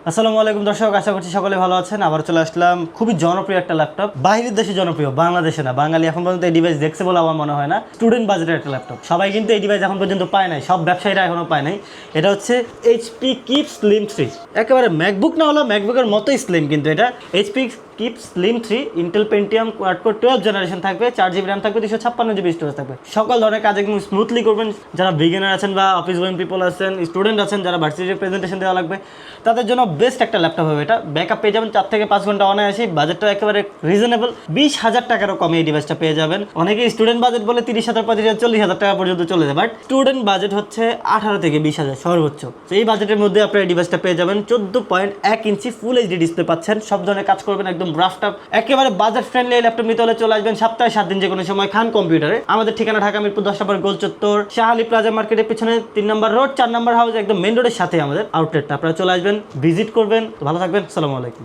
আসসালামু আলাইকুম দর্শক, আশা করছি সকলে ভালো আছেন। আবার চলে আসলাম খুবই জনপ্রিয় একটা ল্যাপটপ, বাইরের দেশে জনপ্রিয়, বাংলাদেশে না। বাঙালি এখন পর্যন্ত এই ডিভাইস দেখছে বলে আমার মনে হয় না। স্টুডেন্ট বাজেটের একটা ল্যাপটপ, সবাই কিন্তু এই ডিভাইস এখন পর্যন্ত পায় নাই, সব ব্যবসায়ীরা এখনো পায় নাই। এটা হচ্ছে এইচপি কিপ স্লিম 3, একেবারে ম্যাকবুক না হলো ম্যাকবুকের মতোই স্লিম, কিন্তু এটা HP keep slim 3 Intel Pentium quad-core 12 generation থাকবে, 4 GB র্যাম থাকবে, 256 GB স্টোরেজ থাকবে। সকল ধরনের কাজ একদম স্মুথলি করবেন। যারা বিগিনার আছেন বা অফিস গোয়িং পিপল আছেন, স্টুডেন্ট আছেন, যারা ভার্সিটির প্রেজেন্টেশন দেওয়া লাগবে, তাদের জন্য বেস্ট একটা ল্যাপটপ হবে এটা। ব্যাকআপ পেয়ে যাবেন 4 থেকে 5 ঘন্টা অনায়াসি। বাজেটটা একেবারে রিজনেবল, 20,000 টাকারও কমে এই ডিভাইসটা পেয়ে যাবেন। অনেকে স্টুডেন্ট বাজেট বলে 30,000, 35,000, 40,000 টাকা পর্যন্ত চলে যায়, বাট স্টুডেন্ট বাজেট হচ্ছে 18 থেকে 20,000 সর্বোচ্চ। তো এই বাজেটের মধ্যে আপনার এই ডিভাইসটা পেয়ে যাবেন। 14.1 ইঞ্চি ফুল এইচডি ডিসপ্লে পাচ্ছেন, সব ধরনের কাজ করবেন একদম রাফটাপ। একেবারে বাজেট ফ্রেন্ডলি এই ল্যাপটপ নিতে হলে চলে আসবেন সপ্তাহে 7 দিন যে কোনো সময় খান কম্পিউটারে। আমাদের ঠিকানা ঢাকা মিরপুর 10 নম্বর গোল চত্বর, শাহালি প্লাজা মার্কেটের পিছনে 3 নম্বর রোড, 4 নম্বর হাউস, একদম মেন রোডের সাথে আমাদের আউটলেটটা। আপনারা চলে আসবেন, ভিজিট করবেন। ভালো থাকবেন, আসসালামু আলাইকুম।